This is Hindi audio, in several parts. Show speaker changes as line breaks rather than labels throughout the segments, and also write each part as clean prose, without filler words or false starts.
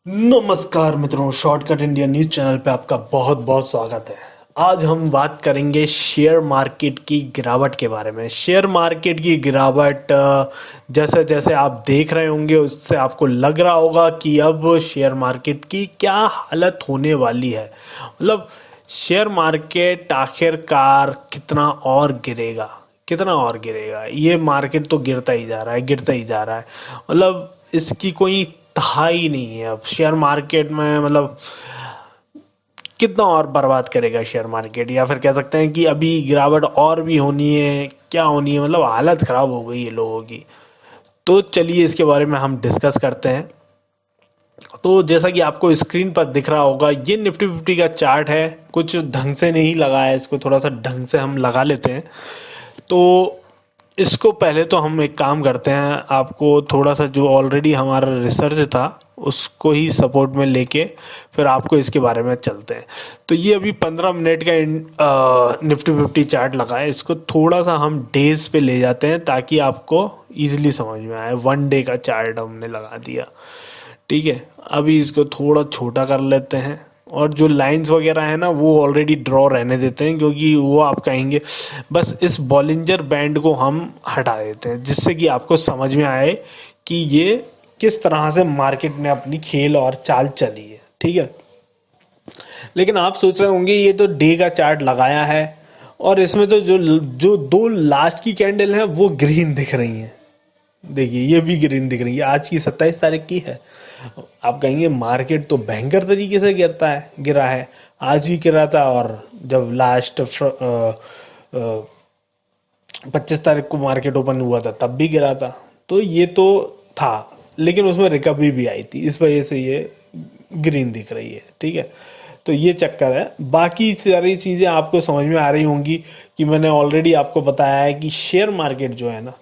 नमस्कार मित्रों, शॉर्टकट इंडिया न्यूज चैनल पे आपका बहुत बहुत स्वागत है। आज हम बात करेंगे शेयर मार्केट की गिरावट के बारे में। शेयर मार्केट की गिरावट जैसे जैसे आप देख रहे होंगे उससे आपको लग रहा होगा कि अब शेयर मार्केट की क्या हालत होने वाली है। मतलब शेयर मार्केट आखिरकार कितना और गिरेगा, कितना और गिरेगा। ये मार्केट तो गिरता ही जा रहा है, गिरता ही जा रहा है। मतलब इसकी कोई था ही नहीं है अब शेयर मार्केट में। मतलब कितना और बर्बाद करेगा शेयर मार्केट, या फिर कह सकते हैं कि अभी गिरावट और भी होनी है, क्या होनी है। मतलब हालत खराब हो गई है लोगों की। तो चलिए इसके बारे में हम डिस्कस करते हैं। तो जैसा कि आपको स्क्रीन पर दिख रहा होगा, ये निफ्टी फिफ्टी का चार्ट है। कुछ ढंग से नहीं लगा है, इसको थोड़ा सा ढंग से हम लगा लेते हैं। तो इसको पहले तो हम एक काम करते हैं, आपको थोड़ा सा जो ऑलरेडी हमारा रिसर्च था उसको ही सपोर्ट में लेके फिर आपको इसके बारे में चलते हैं। तो ये अभी 15 मिनट का निफ्टी फिफ्टी चार्ट लगा है। इसको थोड़ा सा हम डेज पे ले जाते हैं ताकि आपको इजीली समझ में आए। 1 डे का चार्ट हमने लगा दिया, ठीक है। अभी इसको थोड़ा छोटा कर लेते हैं और जो लाइंस वगैरह है ना वो ऑलरेडी ड्रॉ रहने देते हैं, क्योंकि वो आप कहेंगे बस इस बॉलिंजर बैंड को हम हटा देते हैं, जिससे कि आपको समझ में आए कि ये किस तरह से मार्केट ने अपनी खेल और चाल चली है, ठीक है। लेकिन आप सोच रहे होंगे ये तो डे का चार्ट लगाया है और इसमें तो जो जो दो लास्ट की कैंडल है वो ग्रीन दिख रही हैं। देखिए ये भी ग्रीन दिख रही है, आज की 27 तारीख की है। आप कहेंगे मार्केट तो भयंकर तरीके से गिरा है। आज भी गिरा था, और जब लास्ट 25 तारीख को मार्केट ओपन हुआ था तब भी गिरा था। तो ये तो था, लेकिन उसमें रिकवरी भी आई थी, इस वजह से ये ग्रीन दिख रही है, ठीक है। तो ये चक्कर है। बाकी सारी चीज़ें आपको समझ में आ रही होंगी कि मैंने ऑलरेडी आपको बताया है कि शेयर मार्केट जो है ना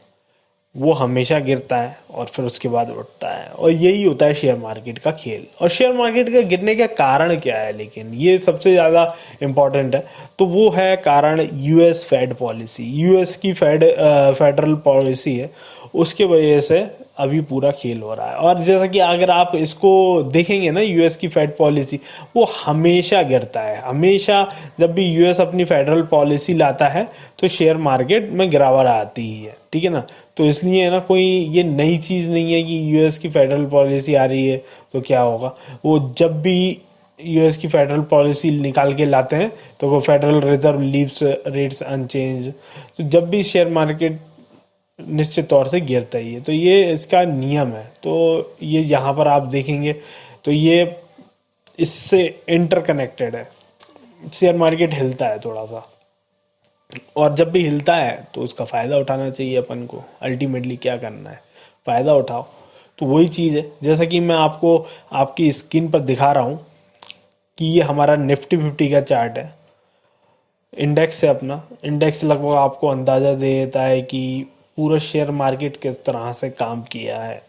वो हमेशा गिरता है और फिर उसके बाद उठता है, और यही होता है शेयर मार्केट का खेल। और शेयर मार्केट का गिरने का कारण क्या है, लेकिन ये सबसे ज़्यादा इम्पॉर्टेंट है। तो वो है कारण यूएस फेड पॉलिसी। यूएस की फेडरल पॉलिसी है, उसके वजह से अभी पूरा खेल हो रहा है। और जैसा कि अगर आप इसको देखेंगे ना, यूएस की फेड पॉलिसी वो हमेशा गिरता है। हमेशा जब भी यूएस अपनी फेडरल पॉलिसी लाता है तो शेयर मार्केट में गिरावट आती ही है, ठीक है ना। तो इसलिए ना कोई ये नई चीज़ नहीं है कि यूएस की फेडरल पॉलिसी आ रही है तो क्या होगा। वो जब भी यूएस की फेडरल पॉलिसी निकाल के लाते हैं तो वो Federal Reserve leaves rates unchange. तो जब भी शेयर मार्केट निश्चित तौर से गिरता ही है, तो ये इसका नियम है। तो ये यहाँ पर आप देखेंगे तो ये इससे इंटरकनेक्टेड है। शेयर मार्केट हिलता है थोड़ा सा, और जब भी हिलता है तो उसका फ़ायदा उठाना चाहिए अपन को। अल्टीमेटली क्या करना है, फ़ायदा उठाओ। तो वही चीज़ है, जैसा कि मैं आपको आपकी स्क्रीन पर दिखा रहा हूँ कि ये हमारा निफ्टी फिफ्टी का चार्ट है। इंडेक्स है अपना। इंडेक्स लगभग आपको अंदाज़ा दे देता है कि पूरा शेयर मार्केट किस तरह से काम किया है।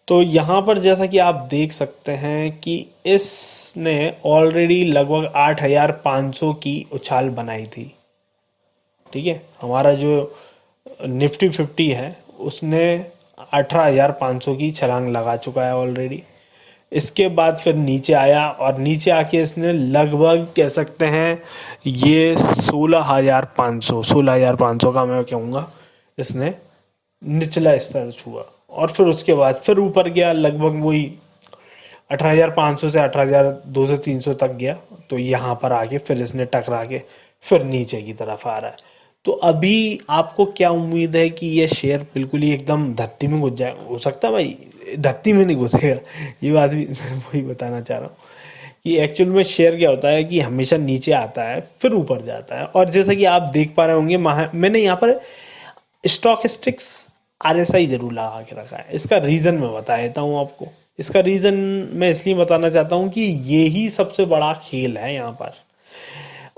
तो यहाँ पर जैसा कि आप देख सकते हैं कि इसने ऑलरेडी लगभग 8,500 की उछाल बनाई थी, ठीक है। हमारा जो निफ्टी फिफ्टी है उसने 18,500 की छलांग लगा चुका है ऑलरेडी। इसके बाद फिर नीचे आया, और नीचे आके इसने लगभग कह सकते हैं ये 16,500 का मैं कहूँगा इसने निचला स्तर छुआ। और फिर उसके बाद फिर ऊपर गया, लगभग वही 18,500 से 18,200-300 तक गया। तो यहाँ पर आके फिर इसने टकरा के फिर नीचे की तरफ आ रहा है। तो अभी आपको क्या उम्मीद है कि ये शेयर बिल्कुल ही एकदम धरती में घुस जाए? हो सकता है भाई, धरती में नहीं घुसेगा। ये बात भी मैं वही बताना चाह रहा हूँ कि एक्चुअल में शेयर क्या होता है कि हमेशा नीचे आता है फिर ऊपर जाता है। और जैसा कि आप देख पा रहे होंगे, मैंने यहाँ पर स्टॉकिस्टिक्स आरएसआई जरूर लगा के रखा है। इसका रीज़न मैं बता देता हूँ आपको। इसका रीज़न मैं इसलिए बताना चाहता हूँ कि ये ही सबसे बड़ा खेल है यहाँ पर।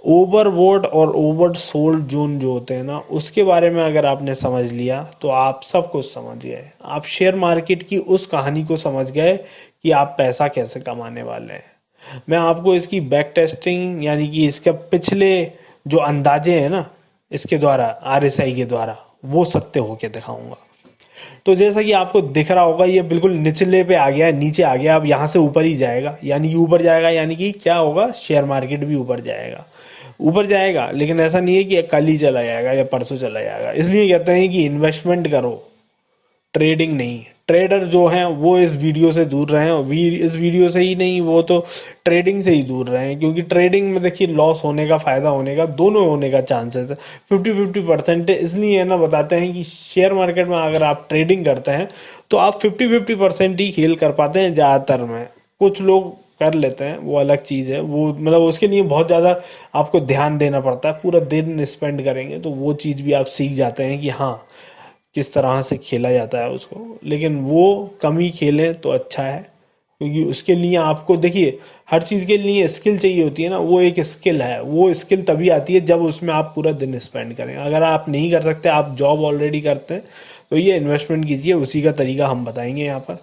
ओवरबोट और ओवर सोल्ड जोन जो होते हैं ना, उसके बारे में अगर आपने समझ लिया तो आप सब कुछ समझ गए। आप शेयर मार्केट की उस कहानी को समझ गए कि आप पैसा कैसे कमाने वाले हैं। मैं आपको इसकी बैक टेस्टिंग यानी कि इसके पिछले जो अंदाजे हैं ना इसके द्वारा, आरएसआई के द्वारा, वो सत्य होके दिखाऊंगा। तो जैसा कि आपको दिख रहा होगा ये बिल्कुल निचले पे आ गया है, नीचे आ गया, अब यहाँ से ऊपर ही जाएगा, यानी कि ऊपर जाएगा, यानी कि क्या होगा, शेयर मार्केट भी ऊपर जाएगा। ऊपर जाएगा, लेकिन ऐसा नहीं है कि कल ही चला जाएगा या परसों चला जाएगा। इसलिए कहते हैं कि इन्वेस्टमेंट करो, ट्रेडिंग नहीं। ट्रेडर जो हैं वो इस वीडियो से दूर रहें, और इस वीडियो से ही नहीं, वो तो ट्रेडिंग से ही दूर रहें, क्योंकि ट्रेडिंग में देखिए लॉस होने का, फायदा होने का, दोनों होने का चांसेस है। 50-50% इसलिए है ना, बताते हैं कि शेयर मार्केट में अगर आप ट्रेडिंग करते हैं तो आप 50-50% ही खेल कर पाते हैं ज़्यादातर में। कुछ लोग कर लेते हैं, वो अलग चीज़ है, वो मतलब उसके लिए बहुत ज़्यादा आपको ध्यान देना पड़ता है, पूरा दिन स्पेंड करेंगे तो वो चीज़ भी आप सीख जाते हैं कि हाँ किस तरह से खेला जाता है उसको। लेकिन वो कम ही खेलें तो अच्छा है, क्योंकि उसके लिए आपको देखिए हर चीज़ के लिए स्किल चाहिए होती है ना, वो एक स्किल है, वो स्किल तभी आती है जब उसमें आप पूरा दिन स्पेंड करें। अगर आप नहीं कर सकते, आप जॉब ऑलरेडी करते हैं, तो ये इन्वेस्टमेंट कीजिए, उसी का तरीका हम बताएंगे यहाँ पर।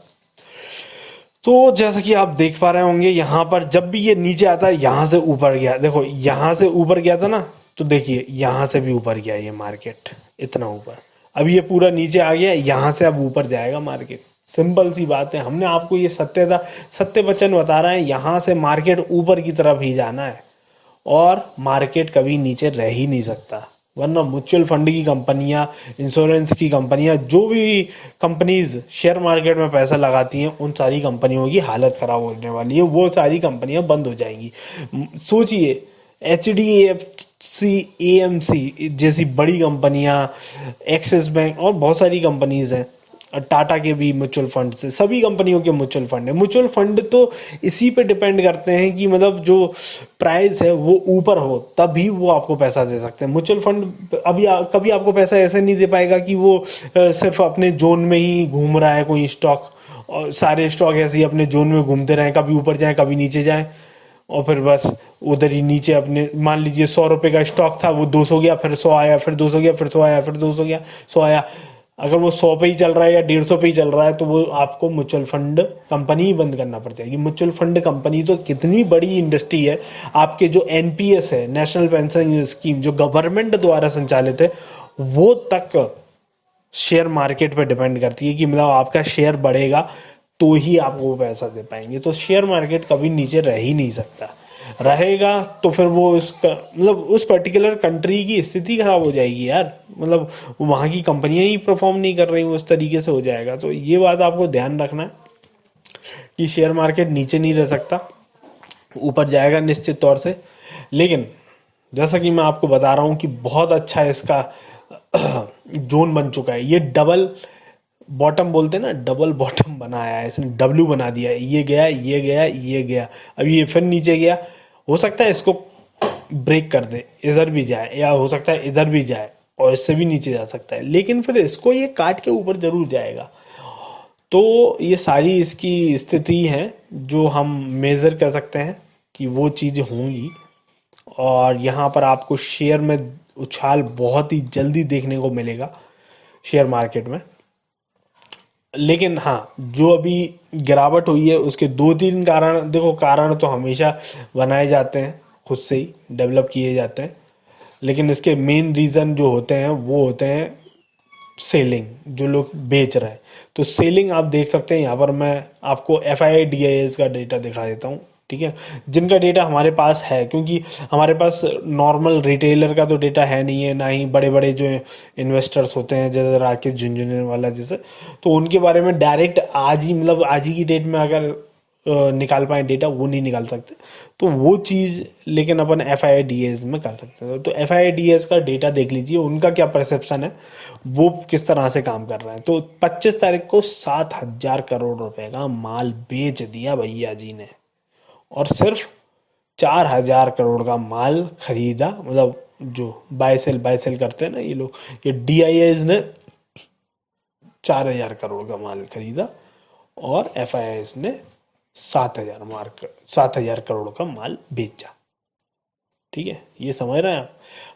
तो जैसा कि आप देख पा रहे होंगे यहाँ पर, जब भी ये नीचे आता है यहाँ से ऊपर गया, देखो यहाँ से ऊपर गया था ना, तो देखिए यहाँ से भी ऊपर गया ये मार्केट, इतना ऊपर। अब ये पूरा नीचे आ गया, यहाँ से अब ऊपर जाएगा मार्केट। सिंपल सी बात है, हमने आपको ये सत्य वचन बता रहे हैं, यहाँ से मार्केट ऊपर की तरफ ही जाना है, और मार्केट कभी नीचे रह ही नहीं सकता। वरना म्यूचुअल फंड की कंपनियां, इंश्योरेंस की कंपनियां, जो भी कंपनीज शेयर मार्केट में पैसा लगाती हैं, उन सारी कंपनियों की हालत खराब होने वाली है, वो सारी कंपनियां बंद हो जाएंगी। सोचिए, HDFC, AMC जैसी बड़ी कंपनियां, एक्सिस बैंक और बहुत सारी कंपनीज हैं, टाटा के भी म्यूचुअल फंड से, सभी कंपनियों के म्यूचुअल फंड है। म्यूचुअल फंड तो इसी पे डिपेंड करते हैं कि मतलब जो प्राइस है वो ऊपर हो, तभी वो आपको पैसा दे सकते हैं। म्यूचुअल फंड कभी आपको पैसा ऐसे नहीं दे पाएगा कि वो सिर्फ अपने जोन में ही घूम रहा है कोई स्टॉक, और सारे स्टॉक ऐसे ही अपने जोन में घूमते रहें, कभी ऊपर जाएं कभी नीचे जाएं, और फिर बस उधर ही नीचे अपने, मान लीजिए 100 रुपए का स्टॉक था, वो 200 गया, फिर 100 आया, फिर 200 गया, फिर 100 आया, फिर 200 गया, 100 आया। अगर वो 100 पे ही चल रहा है या 150 पे ही चल रहा है, तो वो आपको म्यूचुअल फंड कंपनी ही बंद करना पड़ जाएगी। म्यूचुअल फंड कंपनी तो कितनी बड़ी इंडस्ट्री है, आपके जो NPS है, नेशनल पेंशन स्कीम, जो गवर्नमेंट द्वारा संचालित है, वो तक शेयर मार्केट पे डिपेंड करती है कि मतलब आपका शेयर बढ़ेगा तो ही आपको वो पैसा दे पाएंगे। तो शेयर मार्केट कभी नीचे रह ही नहीं सकता, रहेगा तो फिर वो उसका मतलब उस पर्टिकुलर कंट्री की स्थिति खराब हो जाएगी यार, मतलब वहाँ की कंपनियां ही परफॉर्म नहीं कर रही, उस तरीके से हो जाएगा। तो ये बात आपको ध्यान रखना है कि शेयर मार्केट नीचे नहीं रह सकता, ऊपर जाएगा निश्चित तौर से। लेकिन जैसा कि मैं आपको बता रहा हूँ कि बहुत अच्छा इसका जोन बन चुका है, ये डबल बॉटम बोलते हैं ना, डबल बॉटम बनाया है इसने, W बना दिया है, ये गया, ये गया, ये गया, अब ये फिर नीचे गया। हो सकता है इसको ब्रेक कर दे, इधर भी जाए, या हो सकता है इधर भी जाए और इससे भी नीचे जा सकता है, लेकिन फिर इसको ये काट के ऊपर जरूर जाएगा। तो ये सारी इसकी स्थिति है जो हम मेज़र कर सकते हैं कि वो चीज़ें होंगी, और यहाँ पर आपको शेयर में उछाल बहुत ही जल्दी देखने को मिलेगा शेयर मार्केट में। लेकिन हाँ, जो अभी गिरावट हुई है उसके 2-3 कारण, देखो कारण तो हमेशा बनाए जाते हैं, खुद से ही डेवलप किए जाते हैं, लेकिन इसके मेन रीज़न जो होते हैं वो होते हैं सेलिंग, जो लोग बेच रहे हैं। तो सेलिंग आप देख सकते हैं, यहाँ पर मैं आपको FIDIS का डेटा दिखा देता हूँ, ठीक है, जिनका डेटा हमारे पास है, क्योंकि हमारे पास नॉर्मल रिटेलर का तो डेटा है नहीं है, ना ही बड़े बड़े जो इन्वेस्टर्स होते हैं जैसे राकेश झुनझुनवाला जैसे, तो उनके बारे में डायरेक्ट आज ही, मतलब आज ही की डेट में अगर निकाल पाए डेटा, वो नहीं निकाल सकते। तो वो चीज़ लेकिन अपन FIDS में कर सकते हैं। तो FIDS का डेटा देख लीजिए, उनका क्या परसेप्शन है, वो किस तरह से काम कर रहा है। तो 25 तारीख को 7,000 करोड़ रुपए का माल बेच दिया भैया जी ने, और सिर्फ 4,000 करोड़ का माल खरीदा, मतलब जो बाय सेल करते हैं ना ये लोग, ये DIIs ने 4,000 करोड़ का माल खरीदा, और FIIs ने 7,000 करोड़ का माल बेचा। ठीक है, ये समझ रहे हैं आप।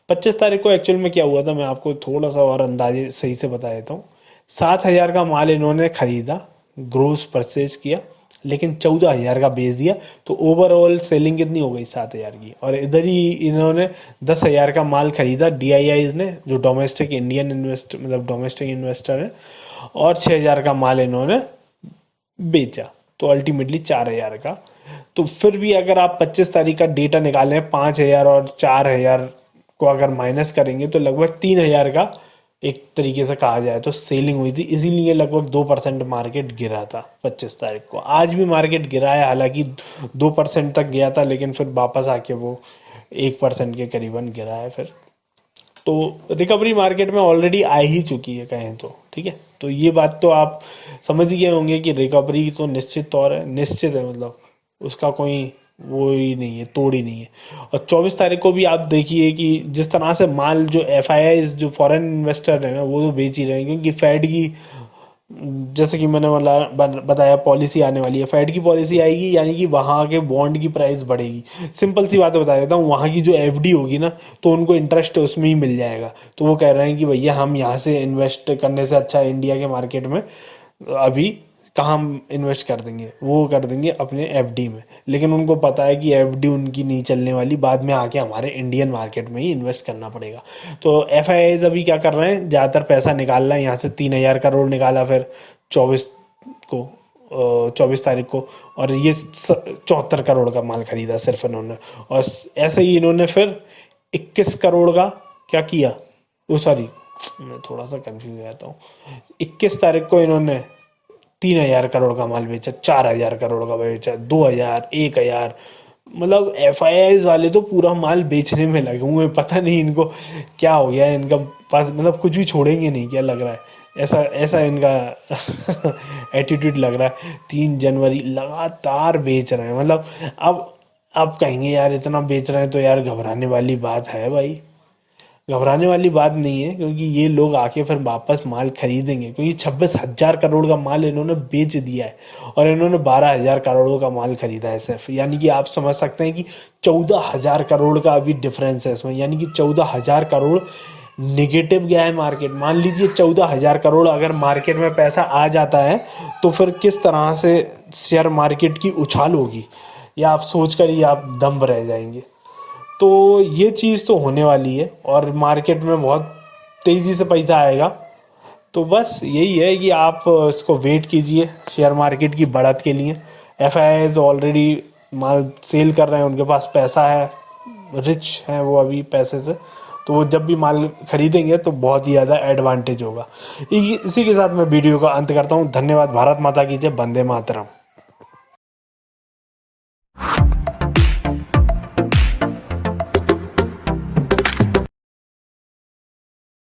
25 तारीख को एक्चुअल में क्या हुआ था, मैं आपको थोड़ा सा और अंदाजे सही से बता देता हूँ। 7,000 का माल इन्होंने खरीदा, ग्रोस परचेज किया, लेकिन 14,000 का बेच दिया, तो ओवरऑल सेलिंग कितनी हो गई, 7,000 की। और इधर ही इन्होंने 10,000 का माल खरीदा DIIs ने, जो डोमेस्टिक इंडियन इन्वेस्ट मतलब डोमेस्टिक इन्वेस्टर है, और 6,000 का माल इन्होंने बेचा, तो अल्टीमेटली 4,000 का। तो फिर भी अगर आप 25 तारीख का डेटा निकालें, 5,000 और 4,000 को अगर माइनस करेंगे तो लगभग 3,000 का एक तरीके से कहा जाए तो सेलिंग हुई थी। इसीलिए लगभग 2% मार्केट गिरा था 25 तारीख को। आज भी मार्केट गिरा है, हालांकि 2% तक गया था, लेकिन फिर वापस आके वो 1% के करीबन गिरा है फिर। तो रिकवरी मार्केट में ऑलरेडी आ ही चुकी है कहें तो, ठीक है। तो ये बात तो आप समझ ही गए होंगे कि रिकवरी तो निश्चित तौर है, निश्चित है, मतलब उसका कोई वो ही नहीं है, तोड़ ही नहीं है। और 24 तारीख को भी आप देखिए कि जिस तरह से माल जो FIIs जो फॉरेन इन्वेस्टर है ना, वो तो बेच ही रहे हैं, क्योंकि फेड की, जैसे कि मैंने बताया, पॉलिसी आने वाली है, फेड की पॉलिसी आएगी, यानी कि वहाँ के बॉन्ड की प्राइस बढ़ेगी। सिंपल सी बात बता देता हूँ, वहाँ की जो FD होगी ना, तो उनको इंटरेस्ट उसमें ही मिल जाएगा। तो वो कह रहे हैं कि भैया हम यहाँ से इन्वेस्ट करने से अच्छा इंडिया के मार्केट में अभी कहाँ हम इन्वेस्ट कर देंगे, वो कर देंगे अपने FD में। लेकिन उनको पता है कि FD उनकी नहीं चलने वाली, बाद में आके हमारे इंडियन मार्केट में ही इन्वेस्ट करना पड़ेगा। तो FIIs अभी क्या कर रहे हैं, ज़्यादातर पैसा निकाल रहे हैं यहाँ से। 3,000 करोड़ निकाला फिर 24 को 24 तारीख को, और ये 74 करोड़ का माल खरीदा सिर्फ इन्होंने। और ऐसे ही इन्होंने फिर 21 करोड़ का क्या किया, वो सॉरी, मैं थोड़ा सा कंफ्यूज हो जाता हूँ। 21 तारीख को इन्होंने 3,000 करोड़ का माल बेचा, 4,000 करोड़ का बेचा, 2,000, 1,000। मतलब FIIs वाले तो पूरा माल बेचने में लगे हुए हैं। पता नहीं इनको क्या हो गया है, इनका पास मतलब कुछ भी छोड़ेंगे नहीं, क्या लग रहा है, ऐसा ऐसा इनका एटीट्यूड लग रहा है। 3 जनवरी लगातार बेच रहे हैं, मतलब अब कहेंगे यार इतना बेच रहे हैं तो यार घबराने वाली बात है भाई। घबराने वाली बात नहीं है, क्योंकि ये लोग आके फिर वापस माल खरीदेंगे, क्योंकि 26,000 करोड़ का माल इन्होंने बेच दिया है, और इन्होंने 12,000 करोड़ का माल खरीदा है सिर्फ। यानी कि आप समझ सकते हैं कि 14,000 करोड़ का अभी डिफरेंस है इसमें, यानी कि 14,000 करोड़ निगेटिव गया है मार्केट। मान लीजिए 14,000 करोड़ अगर मार्केट में पैसा आ जाता है, तो फिर किस तरह से शेयर मार्केट की उछाल होगी, या आप सोच कर ही आप दम रह जाएंगे। तो ये चीज़ तो होने वाली है, और मार्केट में बहुत तेज़ी से पैसा आएगा। तो बस यही है कि आप इसको वेट कीजिए शेयर मार्केट की बढ़त के लिए। FIIs ऑलरेडी माल सेल कर रहे हैं, उनके पास पैसा है, रिच हैं वो अभी पैसे से। तो वो जब भी माल खरीदेंगे तो बहुत ही ज़्यादा एडवांटेज होगा। इसी के साथ मैं वीडियो का अंत करता हूँ। धन्यवाद। भारत माता की जय। वंदे मातरम।